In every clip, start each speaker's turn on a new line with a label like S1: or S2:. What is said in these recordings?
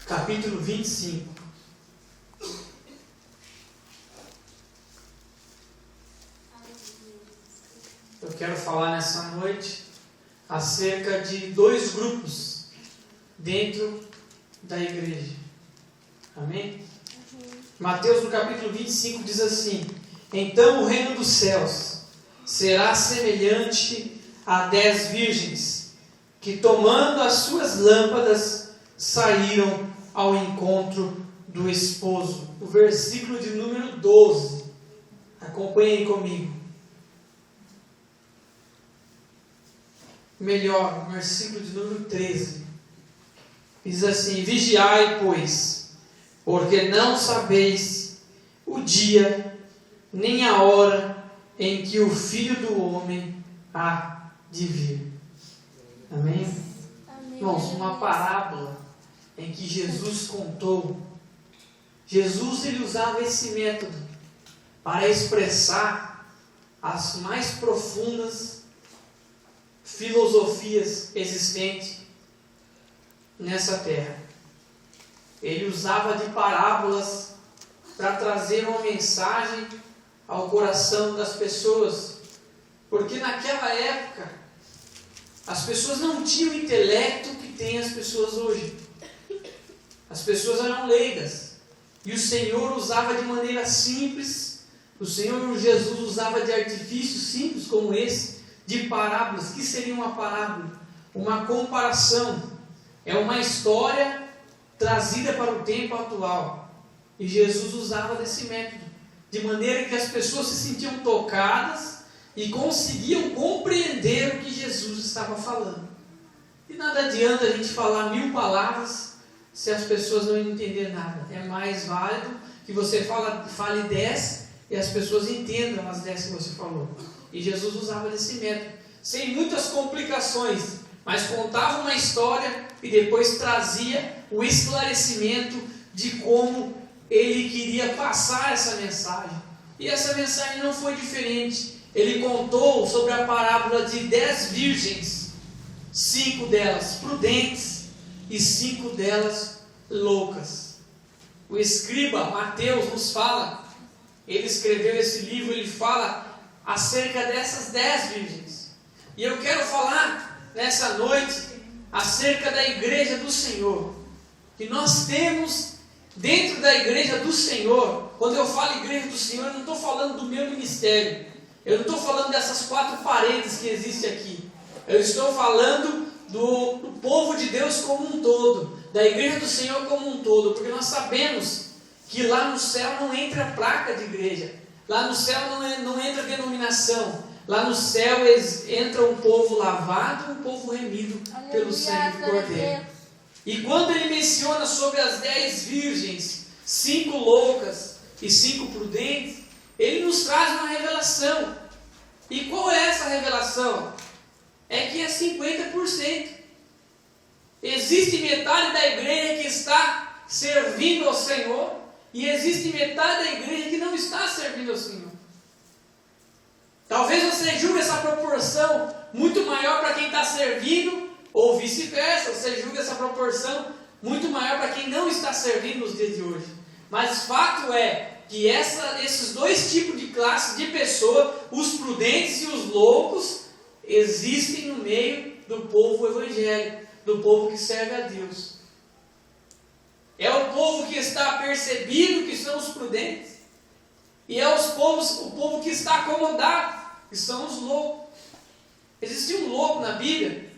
S1: capítulo 25. Eu quero falar nessa noite acerca de dois grupos dentro da igreja. Amém? Mateus no capítulo 25 diz assim: então o reino dos céus será semelhante a 10 virgens, que tomando as suas lâmpadas, saíram ao encontro do esposo. O versículo de número 12. Acompanhem comigo. Melhor, o versículo de número 13. Diz assim: vigiai, pois, porque não sabeis o dia, nem a hora em que o Filho do Homem há de vir. Amém? Amém. Irmãos, uma parábola em que Jesus contou. Jesus ele usava esse método para expressar as mais profundas filosofias existentes nessa terra. Ele usava de parábolas para trazer uma mensagem ao coração das pessoas, porque naquela época as pessoas não tinham o intelecto que têm as pessoas hoje. As pessoas eram leigas, e o Senhor usava de maneira simples. O Senhor Jesus usava de artifícios simples como esse, de parábolas. O que seria uma parábola? Uma comparação. É uma história trazida para o tempo atual. E Jesus usava desse método, de maneira que as pessoas se sentiam tocadas e conseguiam compreender o que Jesus estava falando. E nada adianta a gente falar 1000 palavras se as pessoas não entenderem nada. É mais válido que você fale 10 e as pessoas entendam as 10 que você falou. E Jesus usava desse método, sem muitas complicações, mas contava uma história e depois trazia o esclarecimento de como ele queria passar essa mensagem. E essa mensagem não foi diferente. Ele contou sobre a parábola de 10 virgens, 5 delas prudentes e 5 delas loucas. O escriba Mateus nos fala, ele escreveu esse livro, ele fala acerca dessas 10 virgens. E eu quero falar nessa noite acerca da igreja do Senhor, que nós temos dentro da igreja do Senhor. Quando eu falo igreja do Senhor, eu não estou falando do meu ministério, eu não estou falando dessas 4 paredes que existem aqui, eu estou falando do povo de Deus como um todo, da igreja do Senhor como um todo, porque nós sabemos que lá no céu não entra placa de igreja, lá no céu não entra denominação, lá no céu entra um povo lavado, um povo remido pelo sangue do Cordeiro. E quando ele menciona sobre as 10 virgens, 5 loucas e 5 prudentes, ele nos traz uma revelação. E qual é essa revelação? É que é 50%. Existe metade da igreja que está servindo ao Senhor, e existe metade da igreja que não está servindo ao Senhor. Talvez você julgue essa proporção muito maior para quem está servindo, ou vice-versa, você julga essa proporção muito maior para quem não está servindo nos dias de hoje. Mas fato é que esses dois tipos de classe de pessoa, os prudentes e os loucos, existem no meio do povo evangélico, do povo que serve a Deus. É o povo que está percebido, que são os prudentes, e é o povo que está acomodado, que são os loucos. Existia um louco na Bíblia,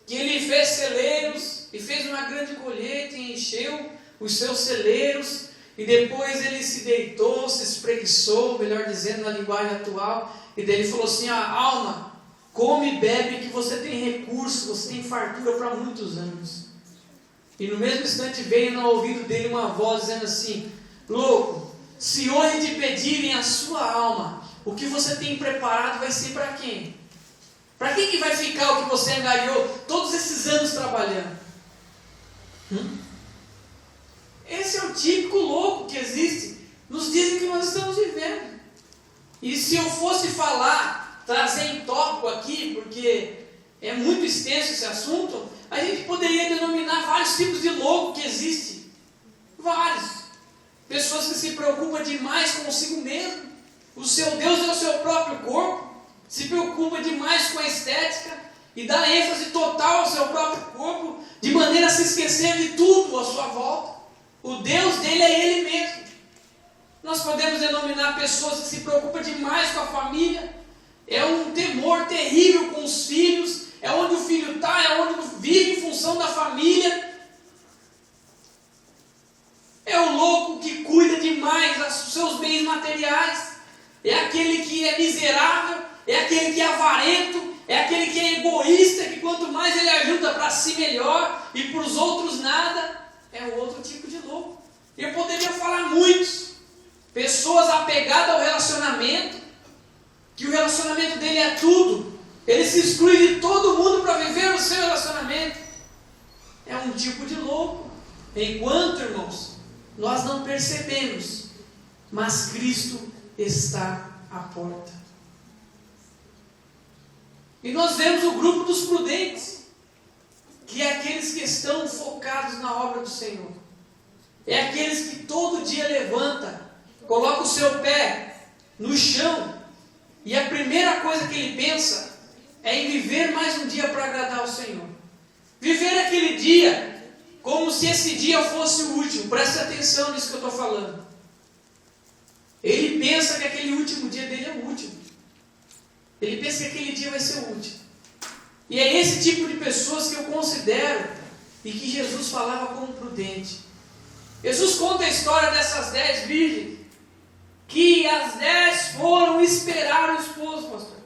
S1: que ele fez celeiros, e fez uma grande colheita, e encheu os seus celeiros, e depois ele se deitou, se espreguiçou, melhor dizendo na linguagem atual, e daí ele falou assim: alma, come e bebe que você tem recurso, você tem fartura para muitos anos. E no mesmo instante veio no ouvido dele uma voz dizendo assim: louco, se hoje te pedirem a sua alma, o que você tem preparado vai ser para quem? Para quem que vai ficar o que você angariou todos esses anos trabalhando? Esse é o típico louco que existe nos dias em que nós estamos vivendo. E se eu fosse falar, trazer em tópico aqui, porque é muito extenso esse assunto, A gente poderia denominar vários tipos de louco que existem. Vários. Pessoas que se preocupam demais consigo mesmo. O seu Deus é o seu próprio corpo. Se preocupa demais com a estética e dá ênfase total ao seu próprio corpo, de maneira a se esquecer de tudo à sua volta. O Deus dele é ele mesmo. Nós podemos denominar pessoas que se preocupam demais com a família. É um temor terrível com os filhos. É onde o filho está, é onde vive em função da família. É o louco que cuida demais dos seus bens materiais. É aquele que é miserável, é aquele que é avarento, é aquele que é egoísta, que quanto mais ele ajuda para si melhor e para os outros nada. É o outro tipo de louco. Eu poderia falar muitos. Pessoas apegadas ao relacionamento, que o relacionamento dele é tudo. Ele se exclui de todo mundo para viver o seu relacionamento. É um tipo de louco. Enquanto, irmãos, nós não percebemos, mas Cristo está à porta. E nós vemos o grupo dos prudentes, que é aqueles que estão focados na obra do Senhor. É aqueles que todo dia levanta, coloca o seu pé no chão, e a primeira coisa que ele pensa é em viver mais um dia para agradar ao Senhor. Viver aquele dia como se esse dia fosse o último. Preste atenção nisso que eu estou falando. Ele pensa que aquele último dia dele é o último. Ele pensa que aquele dia vai ser o último. E é esse tipo de pessoas que eu considero e que Jesus falava como prudente. Jesus conta a história dessas 10 virgens, que as 10 foram esperar o esposo, pastor.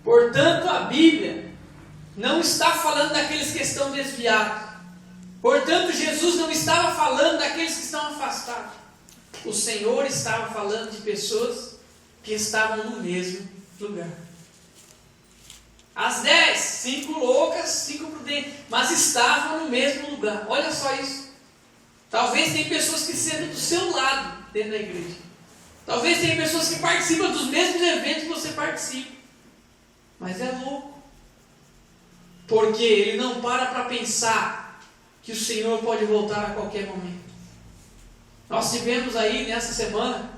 S1: Portanto, a Bíblia não está falando daqueles que estão desviados. Portanto, Jesus não estava falando daqueles que estão afastados. O Senhor estava falando de pessoas que estavam no mesmo lugar. As 10, 5 loucas, 5 prudentes, mas estavam no mesmo lugar. Olha só isso. Talvez tenha pessoas que sentam do seu lado dentro da igreja. Talvez tenha pessoas que participam dos mesmos eventos que você participa. Mas é louco. Porque ele não para pensar que o Senhor pode voltar a qualquer momento. Nós tivemos aí nessa semana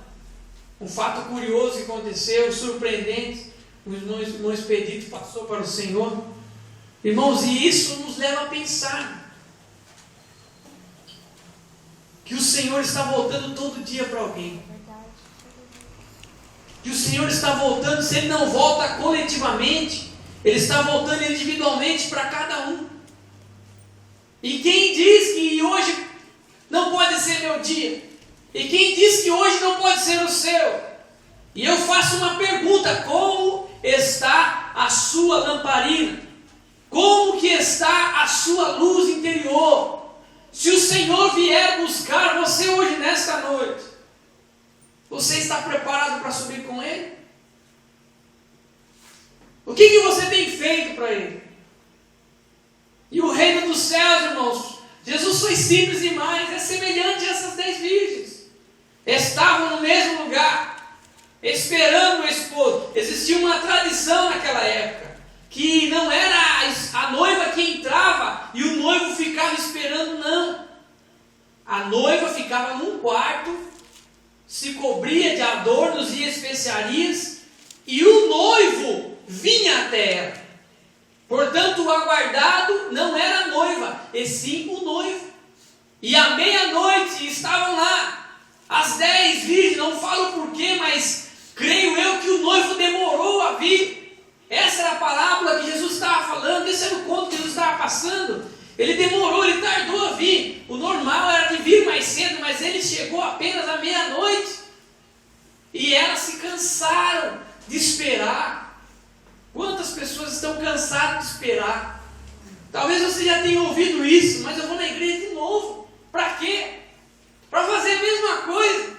S1: um fato curioso que aconteceu, surpreendente. O irmão Expedito passou para o Senhor. Irmãos, e isso nos leva a pensar que o Senhor está voltando todo dia para alguém. Que o Senhor está voltando, se Ele não volta coletivamente, Ele está voltando individualmente para cada um. E quem diz que hoje não pode ser meu dia? E quem diz que hoje não pode ser o seu? E eu faço uma pergunta: como está a sua lamparina? Como que está a sua luz interior? Se o Senhor vier buscar você hoje nesta noite, você está preparado para subir com Ele? O que você tem feito para Ele? E o reino dos céus, irmãos, Jesus foi simples demais, é semelhante a essas 10 virgens. Estavam no mesmo lugar, esperando o esposo. Existia uma tradição naquela época, que não era a noiva que entrava e o noivo ficava esperando, não. A noiva ficava num quarto, se cobria de adornos e especiarias, e o noivo vinha até ela. Portanto, o aguardado não era a noiva, e sim o noivo. E à meia-noite estavam lá as 10 virgens, não falo porquê, mas creio eu que o noivo demorou a vir. Essa era a parábola que Jesus estava falando, esse era o conto que Jesus estava passando. Ele demorou, ele tardou a vir. O normal era de vir mais cedo, mas ele chegou apenas à meia-noite. E elas se cansaram de esperar. Quantas pessoas estão cansadas de esperar? Talvez você já tenha ouvido isso, mas eu vou na igreja de novo. Para quê? Para fazer a mesma coisa.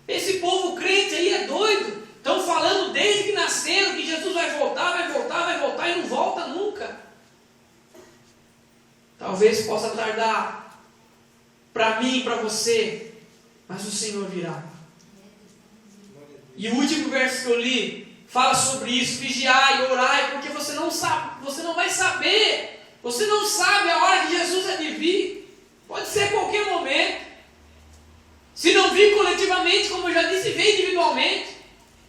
S1: Esse povo crente aí é doido. Estão falando desde que nasceram que Jesus vai voltar, vai voltar, vai voltar e não volta nunca. Talvez possa tardar para mim e para você, mas o Senhor virá. E o último verso que eu li fala sobre isso, vigiai, orai, porque você não sabe, você não vai saber, você não sabe a hora que Jesus é de vir, pode ser a qualquer momento, se não vir coletivamente, como eu já disse, vem individualmente,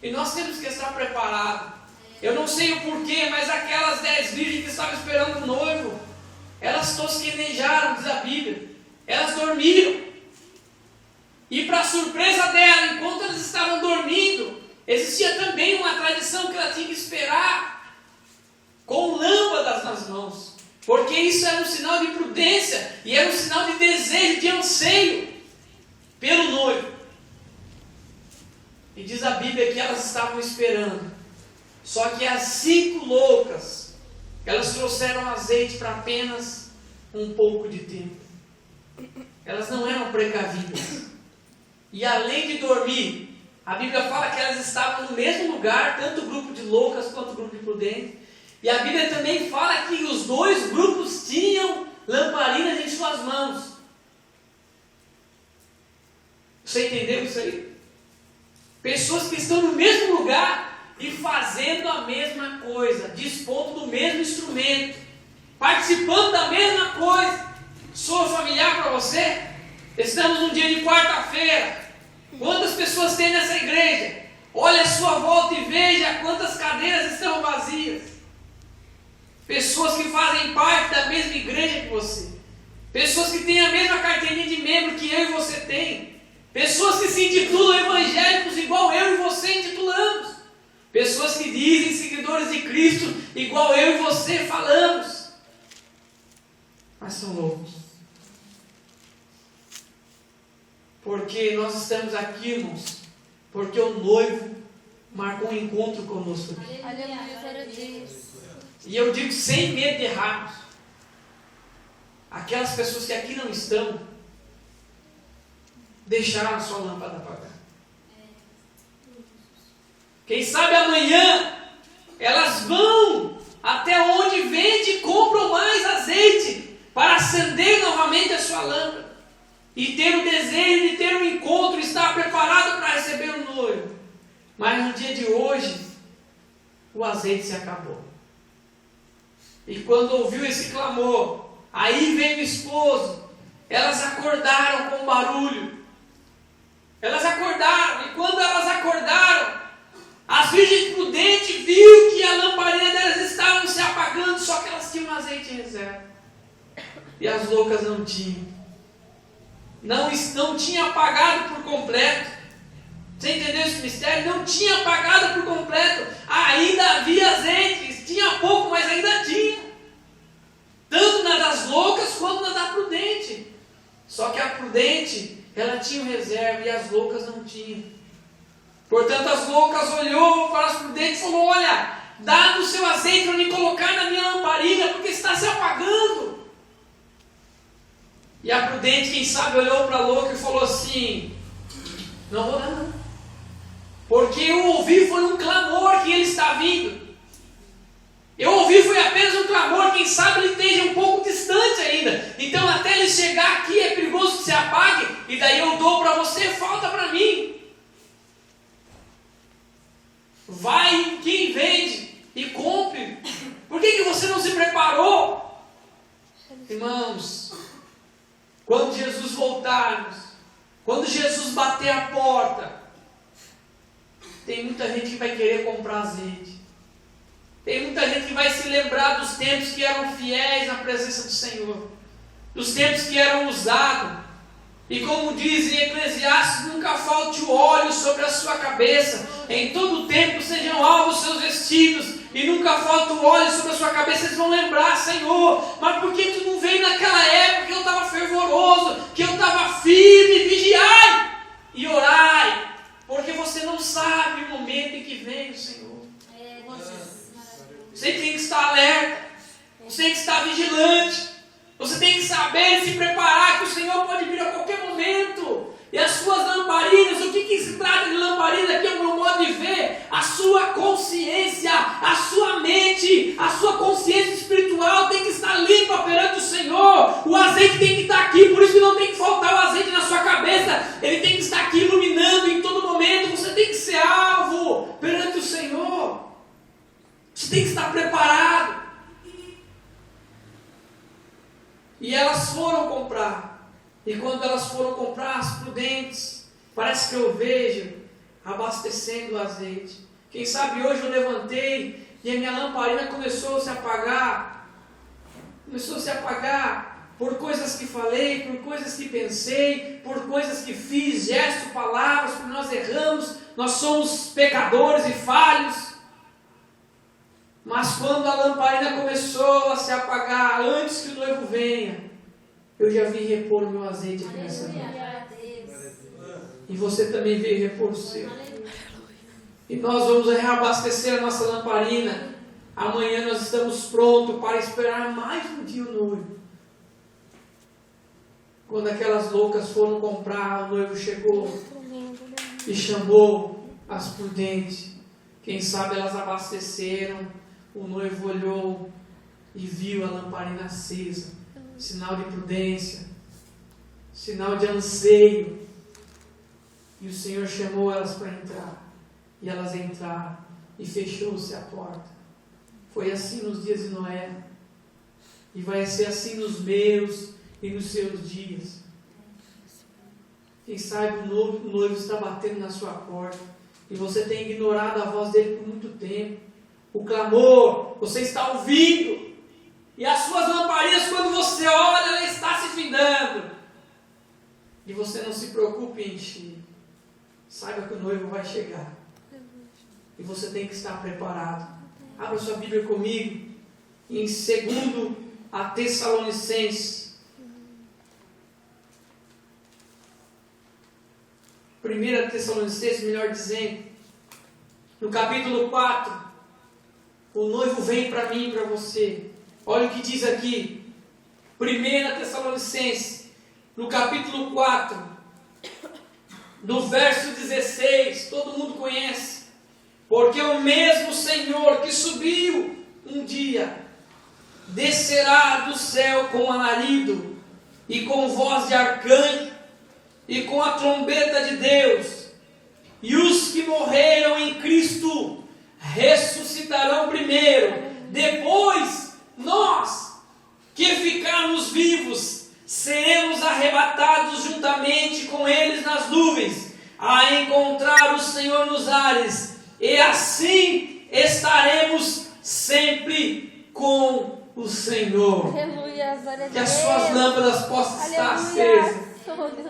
S1: e nós temos que estar preparados. Eu não sei o porquê, mas aquelas 10 virgens que estavam esperando o noivo, elas tosquenejaram, diz a Bíblia, elas dormiram, e para surpresa dela, enquanto elas estavam dormindo, existia também uma tradição que ela tinha que esperar com lâmpadas nas mãos, porque isso era um sinal de prudência e era um sinal de desejo, de anseio pelo noivo. E diz a Bíblia que elas estavam esperando, só que as 5 loucas, elas trouxeram azeite para apenas um pouco de tempo. Elas não eram precavidas, e além de dormir, a Bíblia fala que elas estavam no mesmo lugar, tanto o grupo de loucas quanto o grupo de prudentes. E a Bíblia também fala que os 2 grupos tinham lamparinas em suas mãos. Você entendeu isso aí? Pessoas que estão no mesmo lugar e fazendo a mesma coisa, dispondo do mesmo instrumento, participando da mesma coisa. Sou familiar para você? Estamos num dia de quarta-feira. Quantas pessoas tem nessa igreja? Olhe à sua volta e veja quantas cadeiras estão vazias. Pessoas que fazem parte da mesma igreja que você. Pessoas que têm a mesma carteirinha de membro que eu e você tem. Pessoas que se intitulam evangélicos igual eu e você intitulamos. Pessoas que dizem seguidores de Cristo igual eu e você falamos. Mas são loucos. Porque nós estamos aqui, irmãos, porque o noivo marcou um encontro conosco aqui. E eu digo sem medo de errarmos. Aquelas pessoas que aqui não estão, deixaram a sua lâmpada apagar. Quem sabe amanhã, elas vão até onde vende e compram mais azeite, para acender novamente a sua lâmpada. E ter o desejo de ter um encontro, estar preparado para receber o noivo. Mas no dia de hoje, o azeite se acabou. E quando ouviu esse clamor, aí veio o esposo, elas acordaram com barulho. Elas acordaram, e quando elas acordaram, as virgens prudentes viram que a lamparina delas estava se apagando, só que elas tinham azeite em reserva. E as loucas não tinham. Não tinha apagado por completo. Você entendeu esse mistério? Não tinha apagado por completo. Ainda havia azeite. Tinha pouco, mas ainda tinha. Tanto na das loucas quanto na da prudente. Só que a prudente, ela tinha reserva e as loucas não tinham. Portanto, as loucas olhou para as prudentes e falou: olha, dá o seu azeite para me colocar na minha lamparina, porque está se apagando. E a prudente, quem sabe, olhou para a louca e falou assim: não vou dar não, porque eu ouvi foi um clamor que ele está vindo. Eu ouvi foi apenas um clamor, quem sabe ele esteja um pouco distante ainda. Então até ele chegar aqui é perigoso que se apague, e daí eu dou para você, falta para mim. Vai quem vende e compre. Por que você não se preparou? Irmãos, quando Jesus voltarmos, quando Jesus bater a porta, tem muita gente que vai querer comprar azeite. Tem muita gente que vai se lembrar dos tempos que eram fiéis na presença do Senhor, dos tempos que eram usados. E como diz em Eclesiastes, nunca falte o óleo sobre a sua cabeça, em todo tempo sejam alvos os seus vestidos, e nunca falta o óleo sobre a sua cabeça. Eles vão lembrar: Senhor, mas por que tu não veio naquela época que eu estava fervoroso, que eu estava firme? Vigiai e orai, porque você não sabe o momento em que vem o Senhor. Você tem que estar alerta, você tem que estar vigilante, você tem que saber se preparar, que o Senhor pode vir a qualquer momento. E as suas lamparinas, o que se trata de lamparina aqui, é o meu modo de ver, a sua consciência, a sua mente, a sua consciência espiritual tem que estar limpa perante o Senhor. O azeite tem que estar aqui, por isso que não tem que faltar o azeite na sua cabeça, ele tem que estar aqui iluminando em todo momento. Você tem que ser alvo perante o Senhor. E elas foram comprar. E quando elas foram comprar, as prudentes, parece que eu vejo abastecendo o azeite. Quem sabe hoje eu levantei e a minha lamparina começou a se apagar. Começou a se apagar por coisas que falei, por coisas que pensei, por coisas que fiz, gestos, palavras, porque nós erramos, nós somos pecadores e falhos. Mas quando a lamparina começou a se apagar, antes que o noivo venha, eu já vim repor o meu azeite aqui nessa noite. E você também veio repor o seu. E nós vamos reabastecer a nossa lamparina. Amanhã nós estamos prontos para esperar mais um dia o noivo. Quando aquelas loucas foram comprar, o noivo chegou e chamou as prudentes. Quem sabe elas abasteceram. O noivo olhou e viu a lamparina acesa. Sinal de prudência, sinal de anseio. E o Senhor chamou elas para entrar. E elas entraram. E fechou-se a porta. Foi assim nos dias de Noé. E vai ser assim nos meus e nos seus dias. Quem sabe o noivo está batendo na sua porta. E você tem ignorado a voz dele por muito tempo. O clamor, você está ouvindo. E as suas lamparinas, quando você olha, ela está se findando. E você não se preocupe em encher. Saiba que o noivo vai chegar. E você tem que estar preparado. Abra sua Bíblia comigo. Em 2 a Tessalonicenses. 1 Tessalonicenses, melhor dizendo. No capítulo 4. O noivo vem para mim e para você. Olha o que diz aqui. 1 Tessalonicenses. No capítulo 4. No verso 16. Todo mundo conhece. Porque o mesmo Senhor que subiu um dia, descerá do céu com alarido, e com voz de arcanjo, e com a trombeta de Deus. E os que morreram em Cristo ressuscitarão primeiro. Depois, nós, que ficarmos vivos, seremos arrebatados juntamente com eles nas nuvens, a encontrar o Senhor nos ares. E assim estaremos sempre com o Senhor.
S2: Aleluia,
S1: Que as suas lâmpadas possam estar acesas.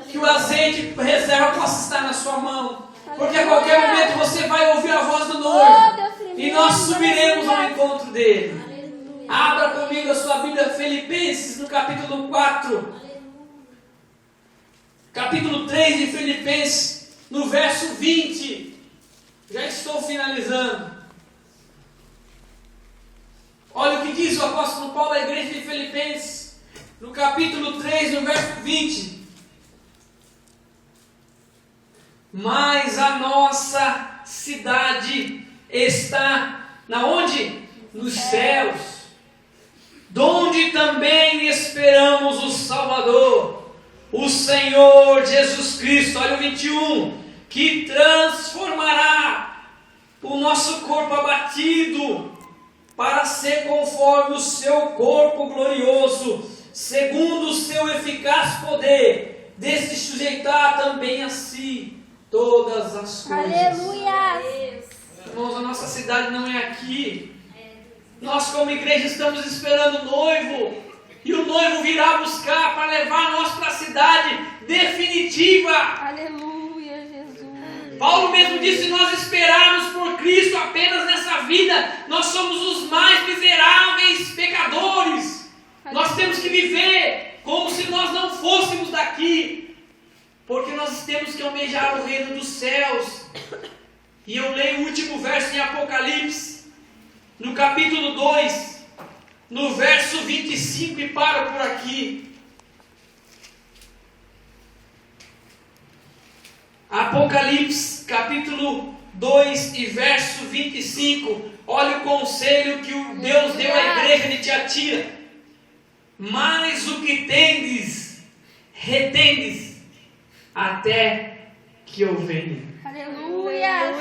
S1: Que o azeite reserva possa estar na sua mão. Porque a qualquer momento você vai ouvir a voz do noivo. E nós subiremos ao encontro dele. Abra comigo a sua Bíblia, Filipenses, no capítulo 4. Capítulo 3 de Filipenses, no verso 20. Já estou finalizando. Olha o que diz o apóstolo Paulo à igreja de Filipenses, no capítulo 3, no verso 20. Mas a nossa cidade está na onde? Nos céus, donde também esperamos o Salvador, o Senhor Jesus Cristo. Olha o 21. Que transformará o nosso corpo abatido para ser conforme o seu corpo glorioso, segundo o seu eficaz poder, de se sujeitar também a si todas as coisas.
S2: Aleluia!
S1: Irmãos, a nossa cidade não é aqui. Nós como igreja estamos esperando o noivo. E o noivo virá buscar para levar nós para a cidade definitiva.
S2: Aleluia, Jesus.
S1: Paulo mesmo disse: se nós esperarmos por Cristo apenas nessa vida, nós somos os mais miseráveis pecadores. Nós temos que viver como se nós não fôssemos daqui, porque nós temos que almejar o reino dos céus. E eu leio o último verso em Apocalipse, no capítulo 2, no verso 25, e paro por aqui. Apocalipse, capítulo 2 e verso 25. Olha o conselho que o Deus deu à igreja de Tiatira. Mas o que tendes, retendes, até que eu venha.
S2: Aleluia.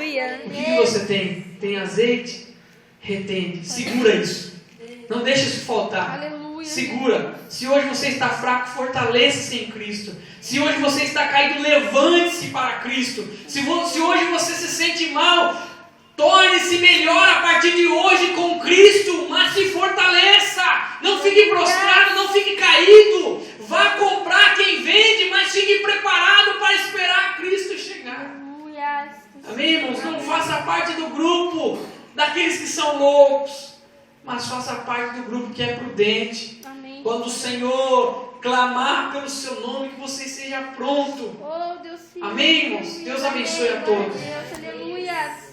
S1: O que você tem? Tem azeite? Retende. Segura isso. Não deixe isso faltar.
S2: Aleluia.
S1: segura. Se hoje você está fraco, fortaleça-se em Cristo. Se hoje você está caído, levante-se para Cristo. Se hoje você se sente mal, torne-se melhor a partir de hoje com Cristo, mas se fortaleça. Não fique prostrado, não fique caído. Vá comprar quem vende, mas fique preparado para esperar Cristo chegar. Amém, irmãos? Não faça parte do grupo daqueles que são loucos, mas faça parte do grupo que é prudente.
S2: Amém.
S1: Quando o Senhor clamar pelo seu nome, que você esteja pronto.
S2: Oh, Deus, sim.
S1: Amém, irmãos? Deus abençoe a todos.
S2: Aleluia.